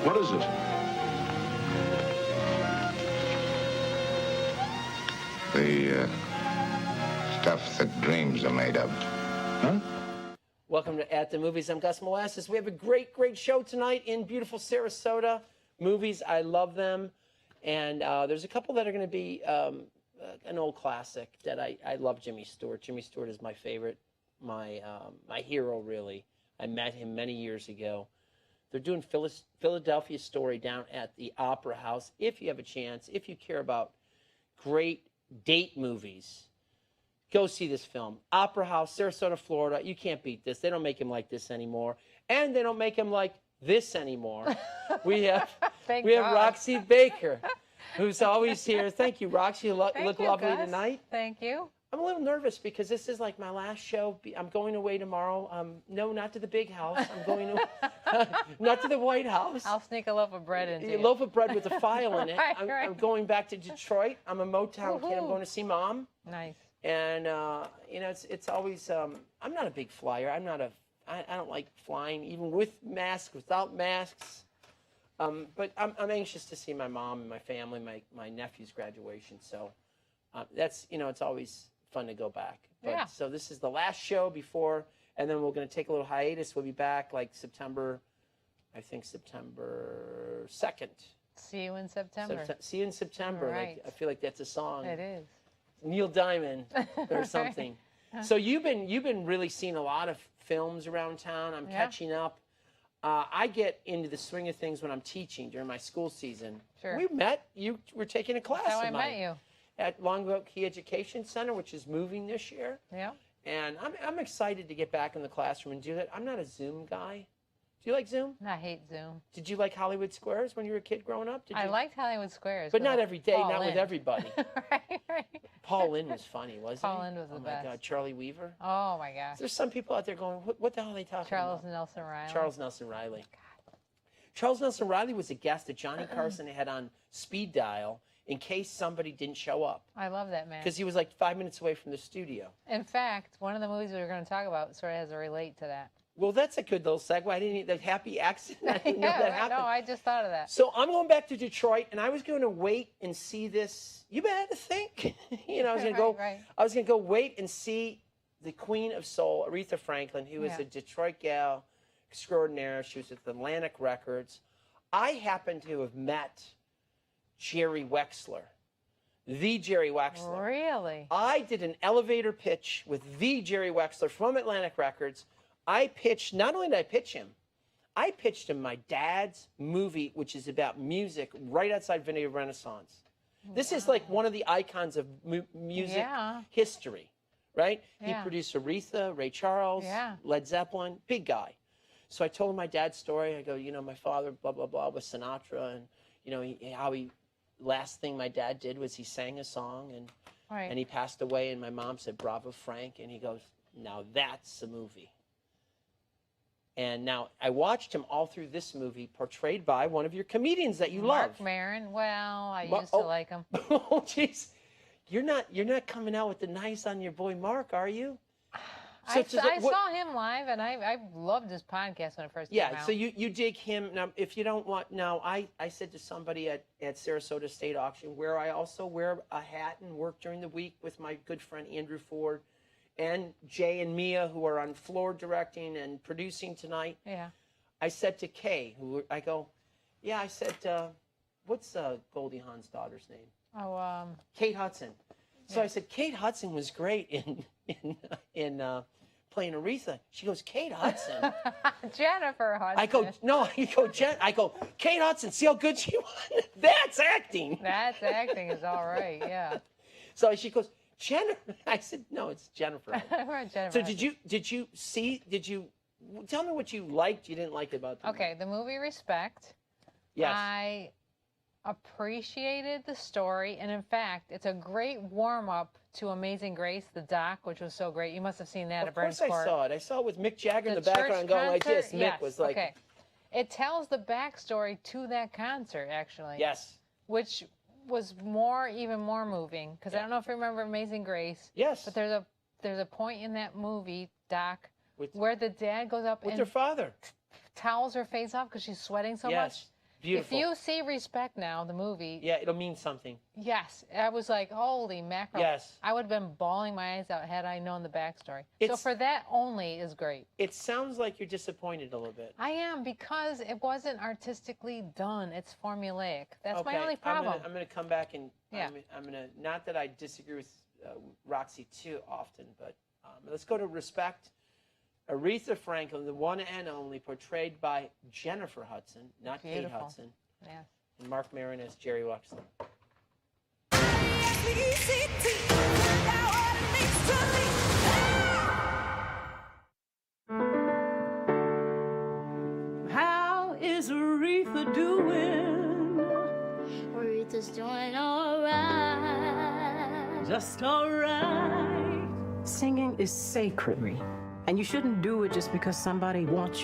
What is it? The stuff that dreams are made of. Huh? Welcome to At the Movies. I'm Gus Mollasis. We have a great show tonight in beautiful Sarasota. Movies, I love them. And there's a couple that are going to be an old classic that I love. Jimmy Stewart. Jimmy Stewart is my favorite, my hero, really. I met him many years ago. They're doing Philadelphia Story down at the Opera House. If you have a chance, if you care about great date movies, go see this film. Opera House, Sarasota, Florida. You can't beat this. They don't make him like this anymore. And they don't make him like this anymore. We have Roxy Baker, who's always here. Thank you, Roxy. You look lovely Gus. tonight. Thank you. I'm a little nervous because this is like my last show. I'm going away tomorrow. No, not to the big house. I'm going to, not to the White House. I'll sneak a loaf of bread into A you. loaf of bread with a file in it. Right. I'm going back to Detroit. I'm a Motown kid. I'm going to see Mom. Nice. And you know, it's always. I'm not a big flyer. I don't like flying, even with masks, without masks. But I'm anxious to see my mom and my family, my nephew's graduation. So that's, you know, it's always fun to go back. But, Yeah. So this is the last show before, and then we're going to take a little hiatus. We'll be back like September 2nd. See you in September. See you in September. Right. Like, I feel like that's a song. It is. Neil Diamond or something. So you've been really seeing a lot of films around town. I'm catching up. I get into the swing of things when I'm teaching during my school season. Sure. We met. You were taking a class That's how of I mine met you. at Longville Key Education Center, which is moving this year. Yeah. And I'm excited to get back in the classroom and do that. I'm not a Zoom guy. Do you like Zoom? I hate Zoom. Did you like Hollywood Squares when you were a kid growing up? I liked Hollywood Squares. But not every day, Paul not with Lynde. everybody. right. Paul Lynde was funny, wasn't he? Paul Lynde was the best. Oh, my God. Charlie Weaver. Oh, my gosh. There's some people out there going, what the hell are they talking Charles about? Nelson Riley. Charles Nelson Riley. Charles Nelson Riley was a guest that Johnny Carson had on speed dial in case somebody didn't show up. I love that man. Because he was like 5 minutes away from the studio. In fact, one of the movies we were going to talk about sort of has a relate to that. Well, that's a good little segue. I didn't the happy accident. I didn't know that happened. No, I just thought of that. So I'm going back to Detroit, and I was going to wait and see this. You better think. You know, I was going to go. Right. I was going to go wait and see the Queen of Soul, Aretha Franklin, who was a Detroit gal extraordinaire. She was at Atlantic Records. I happened to have met Jerry Wexler, the Jerry Wexler. Really? I did an elevator pitch with the Jerry Wexler from Atlantic Records. I pitched, not only did I pitch him, I pitched him my dad's movie, which is about music, right outside Vinegar Renaissance. This is like one of the icons of music history, right? Yeah. He produced Aretha, Ray Charles, Led Zeppelin, big guy. So I told him my dad's story. I go, you know, my father, blah, blah, blah, with Sinatra. And, you know, last thing my dad did was he sang a song and he passed away. And my mom said, bravo, Frank. And he goes, now that's a movie. And now I watched him all through this movie, portrayed by one of your comedians that you love. Mark Maron. Well, I used to like him. Oh, jeez. You're not coming out with the nice on your boy Mark, are you? I saw him live, and I loved his podcast when it first came out. Yeah, so you dig him. Now, if you don't want, now, I said to somebody at Sarasota State Auction, where I also wear a hat and work during the week with my good friend Andrew Ford, and Jay and Mia, who are on floor directing and producing tonight. Yeah. I said to Kay, I said, what's Goldie Hawn's daughter's name? Oh, Kate Hudson. So I said, Kate Hudson was great in playing Aretha. She goes, Kate Hudson. Jennifer Hudson. I go, no, I go, Kate Hudson, see how good she was? That's acting. That's acting is all right, yeah. So she goes, Jennifer. I said, no, it's Jennifer. Jennifer. So did you tell me what you liked, you didn't like about the movie? The movie Respect. Yes. I appreciated the story, and in fact, it's a great warm-up to Amazing Grace, the doc, which was so great. You must have seen that at Burns Court. Of course I saw it. I saw it with Mick Jagger in the background going like this. Yes. Mick was like... Okay. It tells the backstory to that concert, actually. Yes. Which was even more moving, because I don't know if you remember Amazing Grace. Yes. But there's a point in that movie, Doc, where the dad goes up with and her father towels her face off because she's sweating so much. Beautiful. If you see Respect now, the movie, Yeah, it'll mean something. yes, I was like, holy mackerel. Yes. I would have been bawling my eyes out had I known the backstory. So It's- for that only is great. It sounds like you're disappointed a little bit. I am, because it wasn't artistically done. It's formulaic. That's my only problem. I'm gonna come back and Yeah. I'm gonna, not that I disagree with Roxy too often, but let's go to Respect. Aretha Franklin, the one and only, portrayed by Jennifer Hudson, not Kate Beautiful. Hudson, Yeah. and Mark Maron as Jerry Wexler. How is Aretha doing? Aretha's doing alright. Just alright. Singing is sacred, and you shouldn't do it just because somebody wants you.